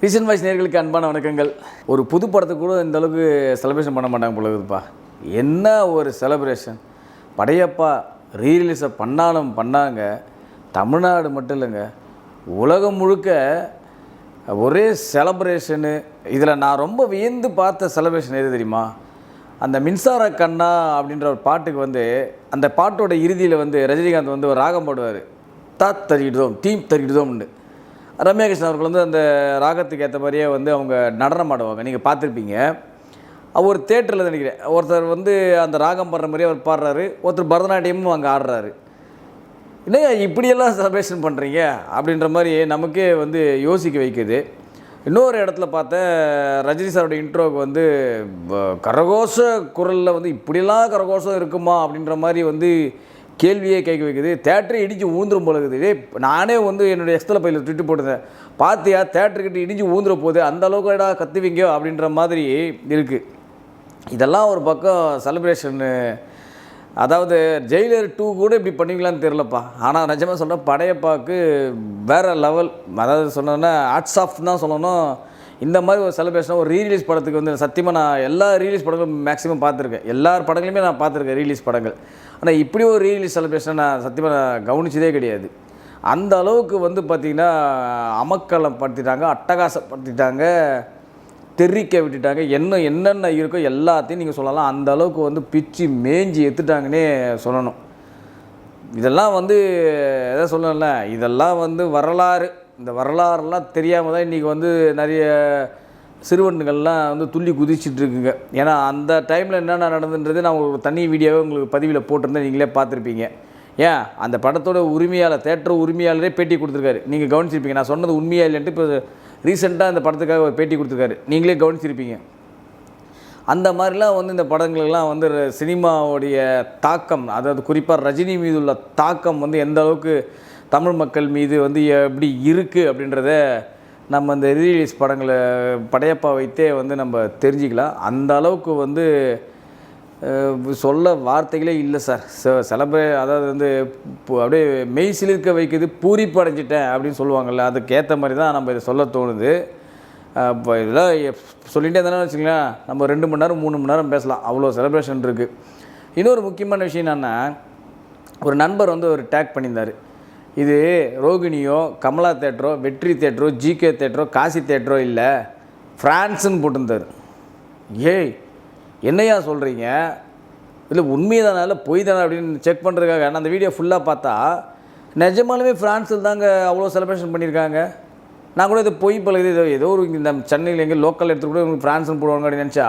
Reason voice நேயர்களுக்கு அன்பான வணக்கங்கள். ஒரு புது படத்துக்கு கூட இந்த அளவுக்கு செலிப்ரேஷன் பண்ண மாட்டாங்க போல இருக்குதுப்பா. என்ன ஒரு செலிப்ரேஷன்! படையப்பா ரீரிலீஸை பண்ணாங்க. தமிழ்நாடு மட்டும் இல்லைங்க, உலகம் முழுக்க ஒரே செலப்ரேஷனு. இதில் நான் ரொம்ப வியந்து பார்த்த செலிப்ரேஷன் எது தெரியுமா? அந்த மின்சார கண்ணா அப்படின்ற ஒரு பாட்டுக்கு அந்த பாட்டோட இறுதியில் ரஜினிகாந்த் ஒரு ராகம் பாடுவார். தரிக்கிட்டோம் டீம் தரிக்கிட்டோம்னு. ரம்யா கிருஷ்ணன் அவர்கள் அந்த ராகத்துக்கு ஏற்ற மாதிரியே அவங்க நடனம் ஆடுவாங்க. நீங்கள் பார்த்துருப்பீங்க. ஒரு தேட்டரில் நினைக்கிறேன், ஒருத்தர் அந்த ராகம் பாடுற மாதிரியே அவர் பாடுறாரு, ஒருத்தர் பரதநாட்டியமும் அங்கே ஆடுறாரு. இல்லையா இப்படியெல்லாம் செலிப்ரேஷன் பண்ணுறீங்க அப்படின்ற மாதிரி நமக்கே யோசிக்க வைக்குது. இன்னொரு இடத்துல பார்த்தேன், ரஜினி சாரோட இன்ட்ரோவுக்கு கரகோஷ குரலில் இப்படியெல்லாம் கரகோஷம் இருக்குமா அப்படின்ற மாதிரி கேள்வியே கேட்க வைக்குது. தேட்டரை இடிஞ்சு ஊந்துரும் போல இருக்குது. நானே என்னுடைய எக்ஸ்ட்ரா பையில் ட்விட்டு போட்டுருந்தேன், பார்த்தியா தேட்டருக்கிட்ட இடிஞ்சு ஊந்துற போது அந்த அளவுக்கு கற்றுவீங்க அப்படின்ற மாதிரி இருக்குது. இதெல்லாம் ஒரு பக்கம் செலிப்ரேஷனு. அதாவது ஜெயிலர் 2 கூட இப்படி பண்ணுவீங்களான்னு தெரிலப்பா. ஆனால் நிஜமாக சொல்கிறேன், படையப்பாவுக்கு வேறு லெவல். அதாவது சொன்னோன்னா ஹேட்ஸ் ஆஃப் தான் சொல்லணும். இந்த மாதிரி ஒரு செலிப்ரேஷனாக ஒரு ரீரிலீஸ் படத்துக்கு சத்தியமாக நான் எல்லா ரீலீஸ் படங்களும் மேக்ஸிமம் பார்த்துருக்கேன். எல்லார் படங்களையுமே நான் பார்த்துருக்கேன் ரீலீஸ் படங்கள். ஆனால் இப்படி ஒரு ரீலீஸ் செலிப்ரேஷனை நான் சத்தியமாக நான் கவனிச்சதே கிடையாது. அந்த அளவுக்கு பார்த்திங்கன்னா அமக்களம் படுத்திட்டாங்க, அட்டகாசப்படுத்திட்டாங்க, தெரிக்க விட்டுட்டாங்க. என்னென்ன இருக்கோ எல்லாத்தையும் நீங்கள் சொல்லலாம். அந்த அளவுக்கு பிச்சு மேஞ்சி எடுத்துட்டாங்கன்னே சொல்லணும். இதெல்லாம் எதை சொல்லல, இதெல்லாம் வரலாறு. இந்த வரலாறுலாம் தெரியாமல் தான் இன்றைக்கி நிறைய சிறுவன்கள்லாம் துள்ளி குதிச்சிட்ருக்குங்க. ஏன்னா அந்த டைமில் என்னென்ன நடந்துன்றது நான் ஒரு தனி வீடியோவை உங்களுக்கு பதிவில் போட்டிருந்தேன், நீங்களே பார்த்துருப்பீங்க. ஏன் அந்த படத்தோட உரிமையாளர், தேட்டர் உரிமையாளரே பேட்டி கொடுத்துருக்காரு. நீங்கள் கவனிச்சிருப்பீங்க. நான் சொன்னது உண்மையாக இல்லைன்ட்டு இப்போ ரீசெண்டாக இந்த படத்துக்காக ஒரு பேட்டி கொடுத்துருக்காரு, நீங்களே கவனிச்சிருப்பீங்க. அந்த மாதிரிலாம் இந்த படங்களுக்கெல்லாம் சினிமாவுடைய தாக்கம், அதாவது குறிப்பாக ரஜினி மீது உள்ள தாக்கம் எந்த அளவுக்கு தமிழ் மக்கள் மீது எப்படி இருக்குது அப்படின்றத நம்ம இந்த ரீலீஸ் படங்களை படையப்பா வைத்தே நம்ம தெரிஞ்சிக்கலாம். அந்த அளவுக்கு சொல்ல வார்த்தைகளே இல்லை சார். அதாவது அப்படியே மெய் சிலிர்க்க வைக்குது, பூரிப்பு அடைஞ்சிட்டேன் அப்படின்னு சொல்லுவாங்கள்ல, அதுக்கேற்ற மாதிரி தான் நம்ம இதை சொல்ல தோணுது. இப்போ இதெல்லாம் சொல்லிகிட்டே தானே வச்சுங்களேன், நம்ம 2 மணி நேரம் 3 மணி நேரம் பேசலாம், அவ்வளோ செலிப்ரேஷன் இருக்குது. இன்னொரு முக்கியமான விஷயம் என்னென்னா, ஒரு நண்பர் ஒரு டேக் பண்ணியிருந்தார். இது ரோகிணியோ, கமலா தேட்டரோ, வெற்றி தேட்டரோ, ஜிகே தேட்டரோ, காசி தேட்டரோ இல்லை, ஃப்ரான்ஸுன்னு போட்டிருந்தார். ஏய் என்னையா சொல்கிறீங்க, இல்லை உண்மையை தானே இல்லை பொய் தானே அப்படின்னு செக் பண்ணுறதுக்காக நான் அந்த வீடியோ ஃபுல்லாக பார்த்தா நிஜமாலுமே ஃப்ரான்ஸில் தாங்க அவ்வளோ செலிப்ரேஷன் பண்ணியிருக்காங்க. நான் கூட இது பொய் பழகுது, ஏதோ ஒரு இந்த சென்னையில் எங்கே லோக்கல் எடுத்து கூட ஃப்ரான்ஸ்னு போடுவாங்க அப்படின்னு நினச்சா,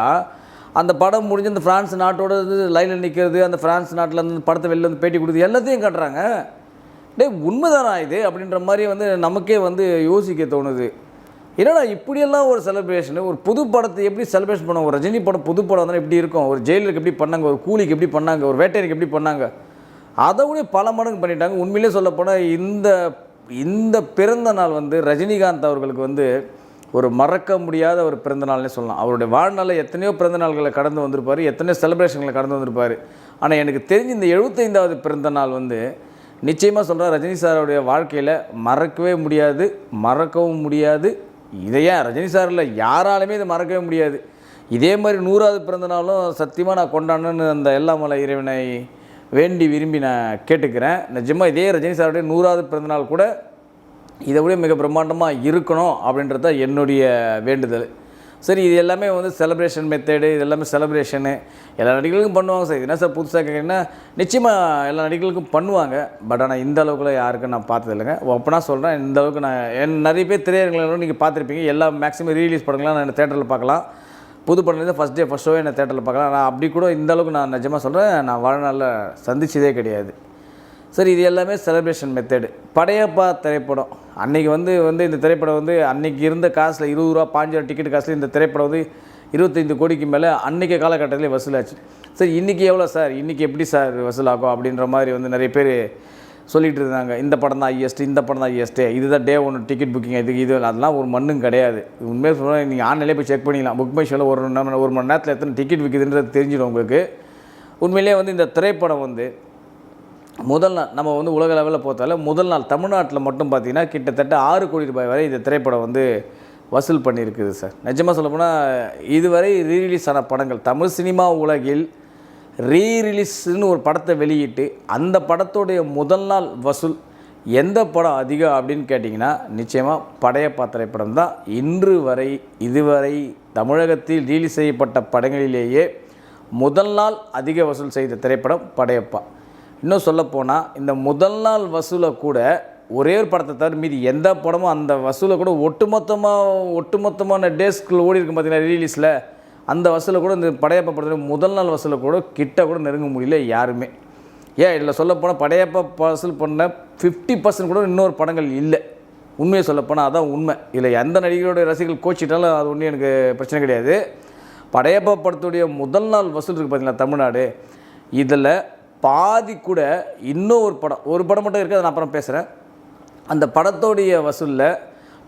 அந்த படம் முடிஞ்சு அந்த ஃப்ரான்ஸ் நாட்டோட லைனில் நிற்கிறது, அந்த ஃப்ரான்ஸ் நாட்டில் படத்தை வெளில பேட்டி கொடுக்குது, எல்லாத்தையும் காட்டுறாங்க. உண்மைதானா இது அப்படின்ற மாதிரி நமக்கே யோசிக்க தோணுது. என்னடா இப்படியெல்லாம் ஒரு செலிப்ரேஷனு, ஒரு புது படத்தை எப்படி செலிப்ரேஷன் பண்ணுவாங்க? ஒரு ரஜினி படம் புது படம் தானே எப்படி இருக்கும்? ஒரு ஜெயிலருக்கு எப்படி பண்ணாங்க, ஒரு கூலிக்கு எப்படி பண்ணாங்க, ஒரு வேட்டையருக்கு எப்படி பண்ணாங்க, அதை விட பல மடங்கு பண்ணிட்டாங்க. உண்மையிலே சொல்லப்போனால் இந்த பிறந்த நாள் ரஜினிகாந்த் அவர்களுக்கு ஒரு மறக்க முடியாத ஒரு பிறந்த நாள்னே சொல்லலாம். அவருடைய வாழ்நாளில் எத்தனையோ பிறந்த நாள்களை கடந்து வந்திருப்பார், எத்தனையோ செலிப்ரேஷன்களை கடந்து வந்திருப்பார். ஆனால் எனக்கு தெரிஞ்சு இந்த 75வது பிறந்த நாள் நிச்சயமாக சொல்கிறேன், ரஜினி சாரோடைய வாழ்க்கையில் மறக்கவே முடியாது, மறக்கவும் முடியாது. இதையே ரஜினி சாரில் யாராலுமே இதை மறக்கவே முடியாது. இதே மாதிரி 100வது பிறந்த நாளும் சத்தியமாக நான் கொண்டாடணுன்னு அந்த எல்லாமலை இறைவனை வேண்டி விரும்பி நான் கேட்டுக்கிறேன். நிஜமாக இதே ரஜினி சாருடைய 100வது பிறந்தநாள் கூட இதை விட மிக பிரம்மாண்டமாக இருக்கணும் அப்படின்றது தான் என்னுடைய வேண்டுதல். சரி, இது எல்லாமே செலிப்ரேஷன் மெத்தேடு, இது எல்லாமே செலிப்ரேஷனு எல்லா நடிகர்களுக்கும் பண்ணுவாங்க சார். என்ன சார் புதுசாக கேட்குறீங்கன்னா, நிச்சயமாக எல்லா நடிகர்களுக்கும் பண்ணுவாங்க. பட் ஆனால் இந்த அளவுக்குலாம் யாருக்கும் நான் பார்த்தது இல்லைங்க. ஓப்பனாக சொல்கிறேன், இந்த அளவுக்கு நான் நிறைய பேர் திரையரங்களும் நீங்கள் பார்த்துருப்பீங்க. எல்லா மேக்ஸிமம் ரீலீஸ் படங்கள்லாம் நான் தேட்டரில் பார்க்கலாம். புது படத்துலேருந்து ஃபஸ்ட் டே ஃபஸ்ட் ஷோவே நான் தேட்டரில் பார்க்கலாம். நான் அப்படி கூட இந்த அளவுக்கு நான் நிஜமாக சொல்கிறேன், நான் வாழ்நாளில் சந்திச்சதே கிடையாது. சரி, இது எல்லாமே செலிப்ரேஷன் மெத்தேடு. படையப்பா திரைப்படம் அன்றைக்கி இந்த திரைப்படம் அன்றைக்கி இருந்த காசில் 20 ரூபா 5 டிக்கெட் காசில் இந்த திரைப்படம் 25 கோடிக்கு மேலே அன்றைக்கி காலகட்டத்திலே வசூலாச்சு. சரி, இன்றைக்கி எவ்வளோ சார், இன்றைக்கி எப்படி சார் வசூலாகும் அப்படின்ற மாதிரி நிறைய பேர் சொல்லிகிட்டு இருந்தாங்க. இந்த படம் தான் ஹையஸ்ட்டு, இந்த படம் தான் ஹையஸ்ட்டு, இதுதான் டே 1 டிக்கெட் புக்கிங், இது அதெல்லாம் ஒரு மண்ணும் கிடையாது. உண்மையாக சொல்லுங்கள், நீங்கள் ஆன்லைன்லேயே போய் செக் பண்ணிக்கலாம். புக் மை ஷோவில் ஒரு மணி நேரத்தில் எத்தனை டிக்கெட் விற்குதுன்றது தெரிஞ்சிடும் உங்களுக்கு. உண்மையிலே இந்த திரைப்படம் முதல் நாள் நம்ம உலக லெவலில் பார்த்தாலும் முதல் நாள் தமிழ்நாட்டில் மட்டும் பார்த்திங்கன்னா கிட்டத்தட்ட 6 கோடி ரூபாய் வரை இந்த திரைப்படம் வசூல் பண்ணியிருக்குது சார். நிஜமாக சொல்லப்போனால் இதுவரை ரீரிலீஸ் ஆன படங்கள் தமிழ் சினிமா உலகில் ரீரிலீஸ்னு ஒரு படத்தை வெளியிட்டு அந்த படத்துடைய முதல் நாள் வசூல் எந்த படம் அதிகம் அப்படின்னு கேட்டிங்கன்னா நிச்சயமாக படையப்பா திரைப்படம் தான் இதுவரை தமிழகத்தில் ரிலீஸ் செய்யப்பட்ட படங்களிலேயே முதல் நாள் அதிக வசூல் செய்த திரைப்படம் படையப்பா. இன்னும் சொல்லப்போனால் இந்த முதல் நாள் வசூலை கூட ஒரே ஒரு படத்தை தவிர மீதி எந்த படமும் அந்த வசூலை கூட ஒட்டுமொத்தமான டேஸ்க்குள்ள ஓடி இருக்கும் பார்த்தீங்கன்னா ரிலீஸில் அந்த வசூலை கூட இந்த படையப்பா படத்தில் முதல் நாள் வசூலை கூட கிட்ட கூட நெருங்க முடியல யாருமே. ஏன் இதில் சொல்லப்போனால் படையப்பா வசூல் பண்ண 50% கூட இன்னொரு படங்கள் இல்லை. உண்மையை சொல்லப்போனால் அதான் உண்மை. இதில் எந்த நடிகரோட ரசிகர்கள் கோச்சிட்டாலும் அது ஒன்றும் எனக்கு பிரச்சனை கிடையாது. படையப்பா படத்துடைய முதல் நாள் வசூல் இருக்குது பார்த்தீங்களா தமிழ்நாடு, இதில் பாதி கூட இன்னும் ஒரு படம் மட்டும் இருக்குது, அதை நான் அப்புறம் பேசுகிறேன். அந்த படத்தோடைய வசூலில்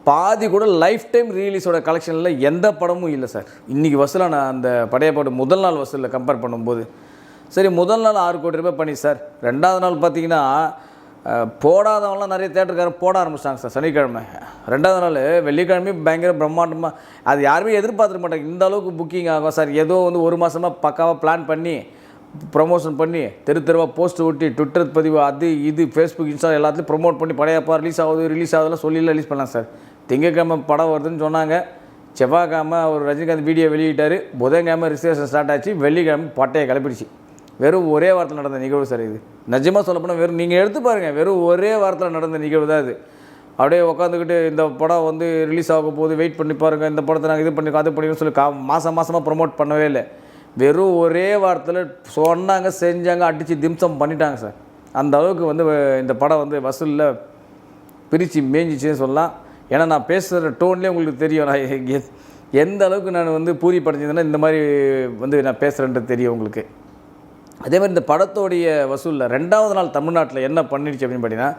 பாதி கூட லைஃப் டைம் ரிலீஸோட கலெக்ஷனில் எந்த படமும் இல்லை சார். இன்றைக்கி வசூலான அந்த படையப்பாடு முதல் நாள் வசூலில் கம்பேர் பண்ணும்போது சரி முதல் நாள் 6 கோடி ரூபாய் பண்ணி சார். 2வது நாள் பார்த்திங்கன்னா போடாதவங்களாம் நிறைய தேட்டருக்காரன் போட ஆரம்பிச்சிட்டாங்க சார். சனிக்கிழமை 2வது நாள் வெள்ளிக்கிழமையும் பயங்கர பிரம்மாண்டமாக அது யாருமே எதிர்பார்த்துக்க மாட்டாங்க இந்த அளவுக்கு புக்கிங் ஆகும் சார். ஏதோ வந்து ஒரு மாதமாக பக்காவாக பிளான் பண்ணி ப்ரொமோஷன் பண்ணி தெருவாக போஸ்ட் ஒட்டி ட்விட்டர் பதிவு அது இது ஃபேஸ்புக் இன்ஸ்டா எல்லாத்துலையும் ப்ரொமோட் பண்ணி படையப்பா ரிலீஸ் ஆகுதெல்லாம் சொல்லிலாம் ரிலீஸ் பண்ணலாம் சார். திங்கக்கிழமை படம் வருதுன்னு சொன்னாங்க, செவ்வாய்க்கிழமை ஒரு ரஜினிகாந்த் வீடியோ வெளியிட்டார், புதன்கிழமை ரிசர்வேஷன் ஸ்டார்ட் ஆச்சு, வெள்ளிக்கிழமை பட்டையை கிளப்பிடுச்சு. வெறும் ஒரே வாரத்தில் நடந்த நிகழ்வு சார் இது. நிஜமாக சொல்லப்போனால் வெறும் நீங்கள் எடுத்து பாருங்கள், வெறும் ஒரே வாரத்தில் நடந்த நிகழ்வு தான் இது. அப்படியே உட்காந்துக்கிட்டு இந்த படம் வந்து ரிலீஸ் ஆக போது வெயிட் பண்ணி பாருங்கள், இந்த படத்தை நாங்கள் இது பண்ணிக்கோ அது பண்ணிக்கோன்னு சொல்லி மாதமாக ப்ரொமோட் பண்ணவே இல்லை. வெறும் ஒரே வாரத்தில் சொன்னாங்க, செஞ்சாங்க, அடித்து திம்சம் பண்ணிட்டாங்க சார். அந்த அளவுக்கு வந்து இந்த படம் வந்து வசூலில் பிரித்து மேய்ஞ்சிச்சின்னு சொல்லலாம். ஏன்னா நான் பேசுகிற டோன்லேயே உங்களுக்கு தெரியும் நான் எந்த அளவுக்கு நான் வந்து பூரி படைஞ்சதுன்னா இந்த மாதிரி வந்து நான் பேசுகிறேன்றது தெரியும் உங்களுக்கு. அதே மாதிரி இந்த படத்தோடைய வசூலில் 2வது நாள் தமிழ்நாட்டில் என்ன பண்ணிடுச்சு அப்படின்னு பார்த்தீங்கன்னா,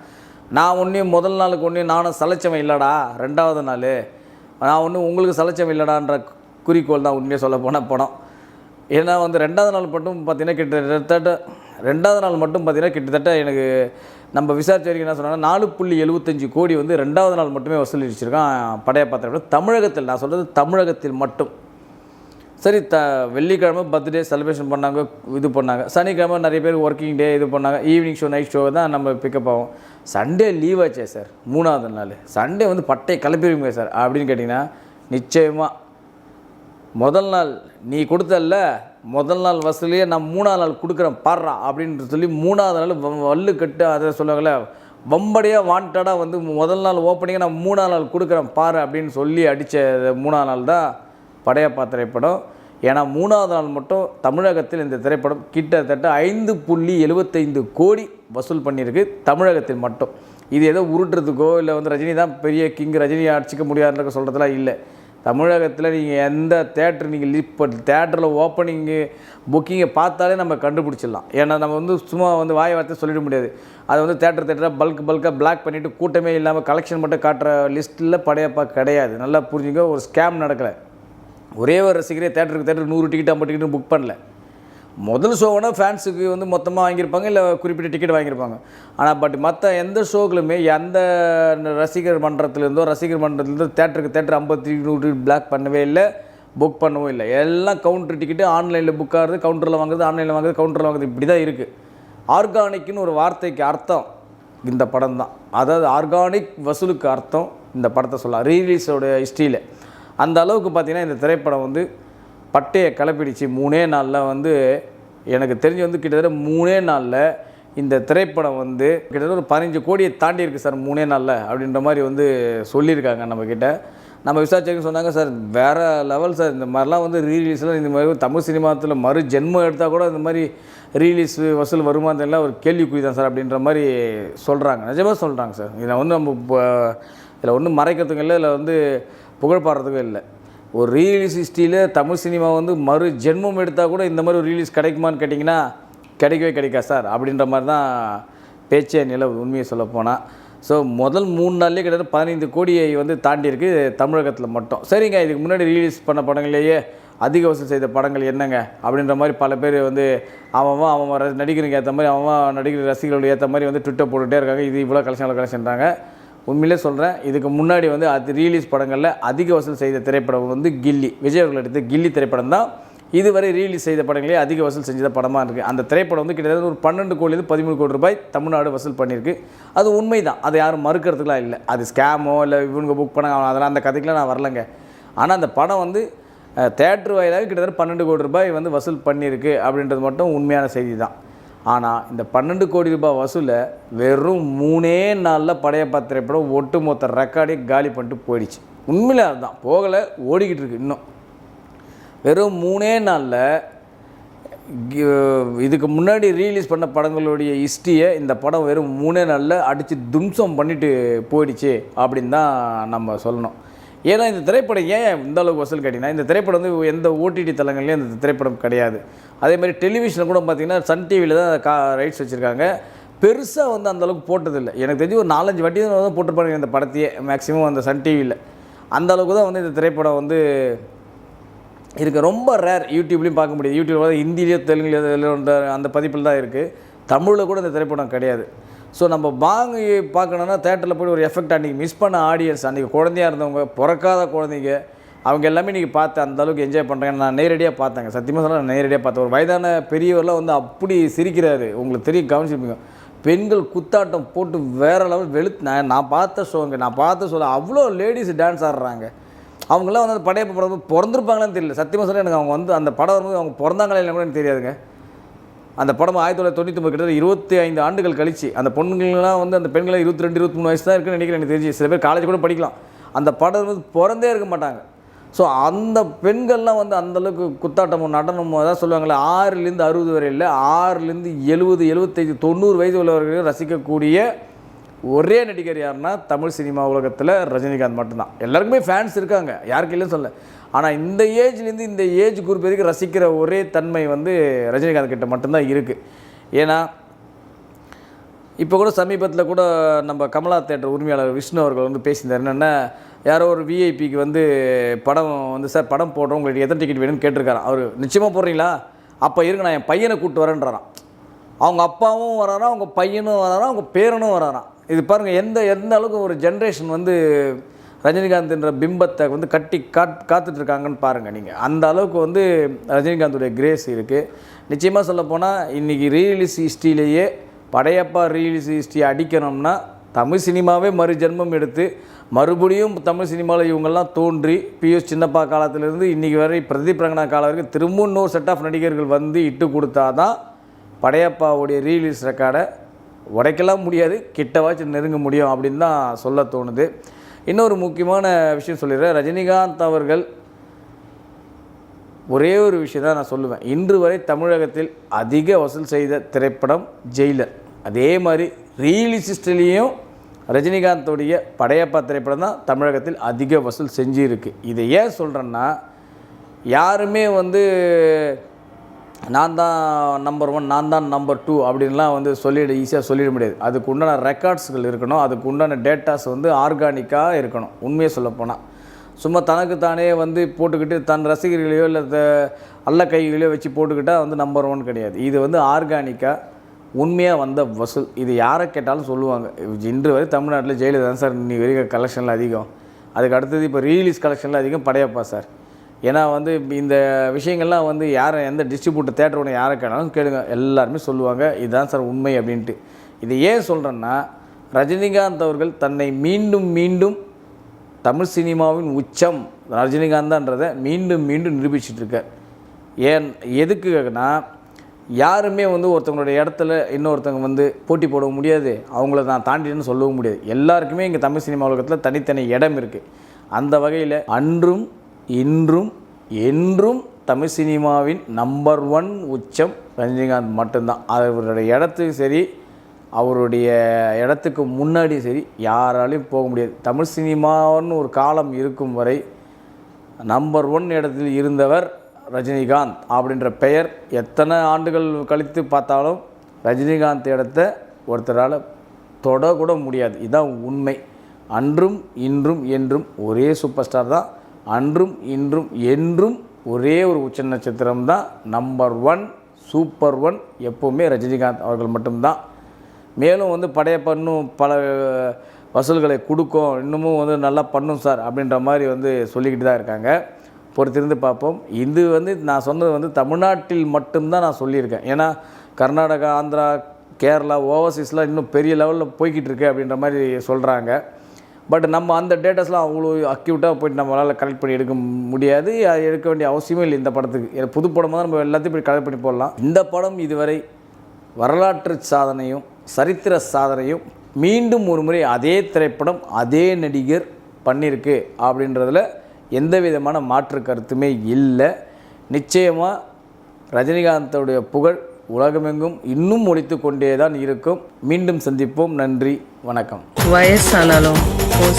நான் முதல் நாளுக்கு நானும் சலைச்சவன் இல்லைடா, 2வது நாள் நான் உங்களுக்கு சலைச்சவன் இல்லைடான்ற குறிக்கோள் தான் உண்மையாக சொல்ல போன படம். ஏன்னா வந்து 2வது நாள் மட்டும் பார்த்திங்கன்னா கிட்டத்தட்ட 2வது நாள் மட்டும் பார்த்திங்கன்னா கிட்டத்தட்ட எனக்கு நம்ம விசாரிச்ச வரைக்கும் என்ன சொன்னாங்கன்னா 4.75 கோடி வந்து 2வது நாள் மட்டுமே வசூலிச்சிருக்கான் படையப்பா திரைப்படம் தமிழகத்தில். நான் சொல்கிறது தமிழகத்தில் மட்டும். சரி வெள்ளிக்கிழமை பர்த்டே செலிப்ரேஷன் பண்ணாங்க, இது பண்ணாங்க. சனிக்கிழமை நிறைய பேர் ஒர்க்கிங் டே இது பண்ணாங்க, ஈவினிங் ஷோ நைட் ஷோ தான் நம்ம பிக்கப் ஆகும். சண்டே லீவ் ஆச்சே சார், 3வது நாள் சண்டே வந்து பட்டை கிளப்பிடுவீங்க சார் அப்படின்னு கேட்டிங்கன்னா நிச்சயமாக முதல் நாள் நீ கொடுத்தல்ல முதல் நாள் வசூலியே நான் 3வது நாள் கொடுக்குறேன் பாடுறா அப்படின்னு சொல்லி 3வது நாள் வல்லு கட்டு அதை சொல்லுவாங்கள்ல வம்படியாக வாண்டடாக வந்து முதல் நாள் ஓப்பனிங்காக நான் 3வது நாள் கொடுக்குறேன் பாரு அப்படின்னு சொல்லி அடித்த 3வது நாள் தான் படையப்பா திரைப்படம். ஏன்னா 3வது நாள் மட்டும் தமிழகத்தில் இந்த திரைப்படம் கிட்டத்தட்ட 5.75 கோடி வசூல் பண்ணியிருக்கு தமிழகத்தில் மட்டும். இது ஏதோ உருட்டுறதுக்கோ இல்லை வந்து ரஜினி தான் பெரிய கிங், ரஜினியை அடிச்சிக்க முடியாதுன்ற சொல்கிறதுலாம் இல்லை. தமிழகத்தில் நீங்கள் எந்த தேட்டர் நீங்கள் தேட்டரில் ஓப்பனிங்கு புக்கிங்கை பார்த்தாலே நம்ம கண்டுபிடிச்சிடலாம். ஏன்னா நம்ம வந்து சும்மா வந்து வாய் வார்த்தை சொல்லிட முடியாது. அதை வந்து தேட்டராக பல்காக பிளாக் பண்ணிவிட்டு கூட்டமே இல்லாமல் கலெக்ஷன் மட்டும் காட்டுற லிஸ்ட்டில் படையப்பா கிடையாது. நல்லா புரிஞ்சுங்க, ஒரு ஸ்கேம் நடக்கலை. ஒரே ஒரு ரசிகரே தேட்டருக்கு 100 டிக்கெட் 50 டிக்கெட் புக் பண்ணல. முதல் ஷோவோனா ஃபேன்ஸுக்கு வந்து மொத்தமாக வாங்கியிருப்பாங்க, இல்லை குறிப்பிட்ட டிக்கெட் வாங்கியிருப்பாங்க. ஆனால் மற்ற எந்த ஷோக்களுமே எந்த ரசிகர் மன்றத்துலேருந்தோ தேட்டருக்கு 50 100 பிளாக் பண்ணவே இல்லை, புக் பண்ணவும் இல்லை. எல்லாம் கவுண்டர் டிக்கெட்டு ஆன்லைனில் புக் ஆகுது, கவுண்டரில் வாங்குறது, ஆன்லைனில் வாங்குறது, கவுண்டரில் வாங்குறது, இப்படி தான் இருக்குது. ஆர்கானிக்னு ஒரு வார்த்தைக்கு அர்த்தம் இந்த படம் தான். அதாவது ஆர்கானிக் வசூலுக்கு அர்த்தம் இந்த படத்தை சொல்லலாம் ரீலீஸோட ஹிஸ்ட்ரியில். அந்த அளவுக்கு பார்த்திங்கன்னா இந்த திரைப்படம் வந்து பட்டையை கிளப்பிடுச்சு. 3 நாளில் வந்து எனக்கு தெரிஞ்சு வந்து கிட்டத்தட்ட 3 நாளில் இந்த திரைப்படம் வந்து கிட்டத்தட்ட ஒரு 15 கோடியை தாண்டி இருக்குது சார் 3 நாளில் அப்படின்ற மாதிரி வந்து சொல்லியிருக்காங்க நம்மக்கிட்ட. நம்ம விசாரிச்சவங்க சொன்னாங்க, சார் வேறு லெவல் சார், இந்த மாதிரிலாம் வந்து ரீலீஸ்லாம் இந்த மாதிரி தமிழ் சினிமாத்தில் மறு ஜென்மம் எடுத்தால் கூட இந்த மாதிரி ரீலீஸ் வசூல் வருமானத்தில் ஒரு கேள்விக்குறி தான் சார் அப்படின்ற மாதிரி சொல்கிறாங்க. நிஜமாக சொல்கிறாங்க சார். இதை வந்து நம்ம இதில் ஒன்றும் மறைக்கிறதுக்கும் இல்லை, இதில் வந்து புகழ்பாடுறதுக்கும் இல்லை. ஒரு ரீலீஸ் ஹிஸ்ட்ரியில் தமிழ் சினிமா வந்து மறு ஜென்மம் எடுத்தால் கூட இந்த மாதிரி ஒரு ரீலீஸ் கிடைக்குமான்னு கேட்டிங்கன்னா கிடைக்கவே கிடைக்காது சார் அப்படின்ற மாதிரி தான் பேச்சே நிலவு உண்மையை சொல்லப்போனால். ஸோ முதல் 3 நாள்லேயே கிட்டத்தட்ட 15 கோடியை வந்து தாண்டியிருக்கு தமிழகத்தில் மட்டும். சரிங்க, இதுக்கு முன்னாடி ரிலீஸ் பண்ண படங்கள்லேயே அதிக வசூல் செய்த படங்கள் என்னங்க அப்படின்ற மாதிரி பல பேர் வந்து அவன் நடிகருக்கு ஏற்ற மாதிரி அவன் நடிகர் ரசிகர்களுக்கு ஏற்ற மாதிரி வந்து ட்விட்டர் போட்டுகிட்டே இருக்காங்க. இது இவ்வளோ கலெக்ஷன்றாங்க. உண்மையிலே சொல்கிறேன். இதுக்கு முன்னாடி வந்து அது ரிலீஸ் படங்களில் அதிக வசூல் செய்த திரைப்படம் வந்து கில்லி, விஜய் அவர்கள் எடுத்த கில்லி திரைப்படம் தான் இதுவரை ரிலீஸ் செய்த படங்களே அதிக வசூல் செஞ்ச படமாக இருக்குது. அந்த திரைப்படம் வந்து கிட்டத்தட்ட ஒரு 12 கோடியிலிருந்து 13 கோடி ரூபாய் தமிழ்நாடு வசூல் பண்ணியிருக்கு. அது உண்மை தான், அது யாரும் மறுக்கிறதுக்குலாம் இல்லை. அது ஸ்கேமோ இல்லை இவங்க புக் பண்ண அதெல்லாம் அந்த கதைக்கெலாம் நான் வரலைங்க. ஆனால் அந்த படம் வந்து தேட்டர் வாயிலாக கிட்டத்தட்ட 12 கோடி ரூபாய் வந்து வசூல் பண்ணியிருக்கு அப்படின்றது மட்டும் உண்மையான செய்தி தான். ஆனால் இந்த 12 கோடி ரூபாய் வசூலை வெறும் 3 நாளில் படையப்பா திரைப்படம் ஒட்டுமொத்த ரெக்கார்டையும் காலி பண்ணிட்டு போயிடுச்சு. உண்மையிலே அதுதான், போகலை, ஓடிக்கிட்டு இருக்குது இன்னும். வெறும் 3 நாளில் இதுக்கு முன்னாடி ரிலீஸ் பண்ண படங்களுடைய ஹிஸ்ட்ரியை இந்த படம் வெறும் 3 நாளில் அடித்து தும்சம் பண்ணிட்டு போயிடுச்சு அப்படின்னு தான் நம்ம சொல்லணும். ஏன்னா இந்த திரைப்படம் ஏன் இந்த அளவுக்கு வசூல் கேட்டிங்கன்னா, இந்த திரைப்படம் வந்து எந்த ஓடிடி தளங்கள்லேயும் இந்த திரைப்படம் கிடையாது. அதேமாதிரி டெலிவிஷனில் கூட பார்த்திங்கன்னா சன் டிவியில் தான் ரைட்ஸ் வச்சுருக்காங்க. பெருசாக வந்து அந்தளவுக்கு போட்டதில்லை. எனக்கு தெரிஞ்சு ஒரு 4-5 வாட்டி தான் போட்டுருப்பாங்க இந்த படத்தையே, மேக்ஸிமம் அந்த சன் டிவியில். அந்தளவுக்கு தான் வந்து இந்த திரைப்படம் வந்து இருக்குது. ரொம்ப ரேர், யூடியூப்லேயும் பார்க்க முடியாது. யூடியூப் வந்து ஹிந்திலேயோ தெலுங்குலேயோ அந்த பதிப்பில் தான் இருக்குது. தமிழில் கூட இந்த திரைப்படம் கிடையாது. ஸோ நம்ம வாங்கி பார்க்கணுன்னா தேட்டரில் போய் ஒரு எஃபெக்ட் அன்றைக்கி மிஸ் பண்ண ஆடியன்ஸ், அன்றைக்கி குழந்தையாக இருந்தவங்க, பிறக்காத குழந்தைங்க, அவங்க எல்லாமே இன்றைக்கி பார்த்து அந்தளவுக்கு என்ஜாய் பண்ணுறாங்க. நான் நேரடியாக பார்த்தேங்க, சத்தியமாக சொல்ல நான் நேரடியாக பார்த்தேன். ஒரு வயதான பெரியவரெலாம் வந்து அப்படி சிரிக்கிறாரு, உங்களுக்கு தெரியும், கவனிச்சிருப்பீங்க. பெண்கள் குத்தாட்டம் போட்டு வேறு லெவல் நான் பார்த்த ஷோங்க, நான் பார்த்த ஷோவில் அவ்வளோ லேடிஸ் டான்ஸ் ஆடுறாங்க. அவங்களாம் வந்து அந்த படையப்பா படம் பிறந்திருப்பாங்களான்னு தெரியல. சத்தியமாக சொல்ல எனக்கு அவங்க வந்து அந்த படம் வரும்போது அவங்க பிறந்தாங்களே இல்லை கூட எனக்கு தெரியாதுங்க. அந்த படம் 1999 கிட்ட 25 ஆண்டுகள் கழிச்சு அந்த பொண்ணுங்கள்லாம் வந்து அந்த பெண்களாம் 22-23 வயசு தான் இருக்குன்னு நினைக்கிறேன் எனக்கு தெரிஞ்சு. சில பேர் காலேஜ் கூட படிக்கலாம். அந்த படம் வந்து பிறந்தே இருக்க மாட்டாங்க. ஸோ அந்த பெண்கள்லாம் வந்து அந்தளவுக்கு குத்தாட்டமும் நடனமும் அதான் சொல்லுவாங்களே 6லேருந்து 60 வரை இல்லை, 6லேருந்து 70, 75, 90 வயது உள்ளவர்களையும் ரசிக்கக்கூடிய ஒரே நடிகர் யாருன்னா தமிழ் சினிமா உலகத்தில் ரஜினிகாந்த் மட்டும்தான். எல்லாருக்குமே ஃபேன்ஸ் இருக்காங்க, யாருக்கு இல்லைன்னு சொல்ல. ஆனால் இந்த ஏஜ்லேருந்து இந்த ஏஜ் குரூப் வரைக்கும் ரசிக்கிற ஒரே தன்மை வந்து ரஜினிகாந்த் கிட்ட மட்டும்தான் இருக்குது. ஏன்னா இப்போ கூட சமீபத்தில் கூட நம்ம கமலா தேட்டர் உரிமையாளர் விஷ்ணு அவர்கள் வந்து பேசியிருந்தார். என்னென்னா, யாரோ ஒரு விஐபிக்கு வந்து படம் வந்து சார் படம் போடுறோம், உங்களுக்கு எத்தனை டிக்கெட் வேணும்னு கேட்டிருக்காராம். அவர் நிச்சயமாக போடுறீங்களா, அப்போ இருங்க நான் என் பையனை கூப்பிட்டு வரேன்றாராம். அவங்க அப்பாவும் வராராம், அவங்க பையனும் வராராம், அவங்க பேரனும் வராராம். இது பாருங்கள் எந்த அளவுக்கு ஒரு ஜென்ரேஷன் வந்து ரஜினிகாந்த்ன்ற பிம்பத்தை வந்து காத்துட்ருக்காங்கன்னு பாருங்கள் நீங்கள். அந்த அளவுக்கு வந்து ரஜினிகாந்துடைய கிரேஸ் இருக்குது. நிச்சயமாக சொல்லப்போனால் இன்றைக்கி ரீரிலீஸ் ஹிஸ்ட்ரியிலேயே படையப்பா ரீரிலீஸ் ஹிஸ்ட்ரி அடிக்கணும்னா தமிழ் சினிமாவே மறுஜென்மம் எடுத்து மறுபடியும் தமிழ் சினிமாவில் இவங்கெல்லாம் தோன்றி பியூஷ் சின்னப்பா காலத்திலேருந்து இன்றைக்கி வரை பிரதீப் ரங்கனா காலம் வரைக்கும் திரும்ப இன்னொரு செட் ஆஃப் நடிகர்கள் வந்து இட்டு கொடுத்தா தான் படையப்பாவுடைய ரீரிலீஸ் ரெக்கார்டை உடைக்கலாம் முடியாது, கிட்டவாச்சும் நெருங்க முடியும் அப்படின்னு தான் சொல்ல தோணுது. இன்னொரு முக்கியமான விஷயம் சொல்லிடுறேன். ரஜினிகாந்த் அவர்கள் ஒரே ஒரு விஷயம் தான் நான் சொல்லுவேன். இன்று வரை தமிழகத்தில் அதிக வசூல் செய்த திரைப்படம் ஜெயிலர். அதே மாதிரி ரீலிசிஸ்ட்லேயும் ரஜினிகாந்தோடைய படையப்பா திரைப்படம் தான் தமிழகத்தில் அதிக வசூல் செஞ்சுருக்கு. இதை ஏன் சொல்கிறேன்னா, யாருமே வந்து நான் தான் நம்பர் 1, நான் தான் நம்பர் 2 அப்படின்லாம் வந்து ஈஸியாக சொல்லிட முடியாது. அதுக்கு உண்டான ரெக்கார்ட்ஸ்கள் இருக்கணும், அதுக்கு உண்டான டேட்டாஸ் வந்து ஆர்கானிக்காக இருக்கணும். உண்மையை சொல்லப்போனால் சும்மா தனக்கு தானே வந்து போட்டுக்கிட்டு தன் ரசிகர்களையோ இல்லை அல்ல கைகளையோ வச்சு போட்டுக்கிட்டால் வந்து நம்பர் 1 கிடையாது. இது வந்து ஆர்கானிக்காக உண்மையாக வந்த வசூல். இது யாரை கேட்டாலும் சொல்லுவாங்க. இன்று வரை தமிழ்நாட்டில் ஜெயலலிதா தான் சார் இன்னைக்கு வரைக்கும் கலெக்ஷனில் அதிகம். அதுக்கு அடுத்தது இப்போ ரீலீஸ் கலெக்ஷனில் அதிகம் படையப்பா சார். ஏன்னா வந்து இந்த விஷயங்கள்லாம் வந்து யாரை எந்த டிஸ்ட்ரிபியூட்டர் தேட்டர் ஒன்று யாரை கேட்டாலும் கேளுங்க, எல்லாருமே சொல்லுவாங்க இதுதான் சார் உண்மை அப்படின்ட்டு. இதை ஏன் சொல்கிறேன்னா, ரஜினிகாந்த் அவர்கள் தன்னை மீண்டும் மீண்டும் தமிழ் சினிமாவின் உச்சம் ரஜினிகாந்த் தான்றதை மீண்டும் மீண்டும் நிரூபிச்சிட்ருக்கார். எதுக்குன்னா, யாருமே வந்து ஒருத்தவங்களுடைய இடத்துல இன்னொருத்தவங்க வந்து போட்டி போட முடியாது, அவங்கள நான் தாண்டின்னு சொல்லவும் முடியாது. எல்லாருக்குமே இங்கே தமிழ் சினிமா உலகத்தில் தனித்தனி இடம் இருக்குது. அந்த வகையில் அன்றும் இன்றும் என்றும் தமிழ் சினிமாவின் நம்பர் 1 உச்சம் ரஜினிகாந்த் மட்டும்தான். அவருடைய இடத்துக்கு சரி, அவருடைய இடத்துக்கு முன்னாடி சரி யாராலையும் போக முடியாது. தமிழ் சினிமான்னு ஒரு காலம் இருக்கும் வரை நம்பர் 1 இடத்தில் இருந்தவர் ரஜினிகாந்த் அப்படின்ற பெயர் எத்தனை ஆண்டுகள் கழித்து பார்த்தாலும் ரஜினிகாந்த் இடத்த ஒருத்தரால் தொடக்கூட முடியாது. இதுதான் உண்மை. அன்றும் இன்றும் என்றும் ஒரே சூப்பர் ஸ்டார் தான். அன்றும் இன்றும் என்றும் ஒரே ஒரு உச்ச நட்சத்திரம் தான். நம்பர் 1 சூப்பர் 1 எப்போவுமே ரஜினிகாந்த் அவர்கள் மட்டும்தான். மேலும் வந்து படையப்பா இன்னும் பல வசூல்களை கொடுக்கும், இன்னமும் வந்து நல்லா பண்ணும் சார் அப்படின்ற மாதிரி வந்து சொல்லிக்கிட்டு தான் இருக்காங்க. பொறுத்திருந்து பார்ப்போம். இது வந்து நான் சொன்னது வந்து தமிழ்நாட்டில் மட்டும்தான் நான் சொல்லியிருக்கேன். ஏன்னா கர்நாடகா, ஆந்திரா, கேரளா, ஓவர்சீஸ்லாம் இன்னும் பெரிய லெவலில் போய்கிட்டு இருக்கு அப்படின்ற மாதிரி சொல்கிறாங்க. பட் நம்ம அந்த டேட்டாஸ்லாம் அவ்வளோ அக்யூட்டாக போய்ட்டு நம்மளால் கலெக்ட் பண்ணி எடுக்க முடியாது. எடுக்க வேண்டிய அவசியமே இல்லை இந்த படத்துக்கு. புது படமாக தான் நம்ம எல்லாத்தையும் போய் கலெக்ட் பண்ணி போடலாம். இந்த படம் இதுவரை வரலாற்று சாதனையும் சரித்திர சாதனையும் மீண்டும் ஒரு முறை அதே திரைப்படம் அதே நடிகர் பண்ணியிருக்கு அப்படின்றதில் எந்த விதமான மாற்று கருத்துமே இல்லை. நிச்சயமாக ரஜினிகாந்தோடைய புகழ் உலகமெங்கும் இன்னும் ஒலித்து கொண்டே தான் இருக்கும். மீண்டும் சந்திப்போம். நன்றி, வணக்கம். வயசானாலும்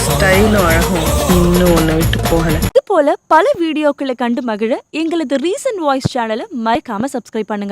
ஸ்டைலும் அழகும் இன்னும் ஒன்று விட்டு போகலை. இது போல பல வீடியோக்களை கண்டு மகிழ எங்களது ரீசன்ட் வாய்ஸ் சேனலை மறக்காம சப்ஸ்கிரைப் பண்ணுங்க.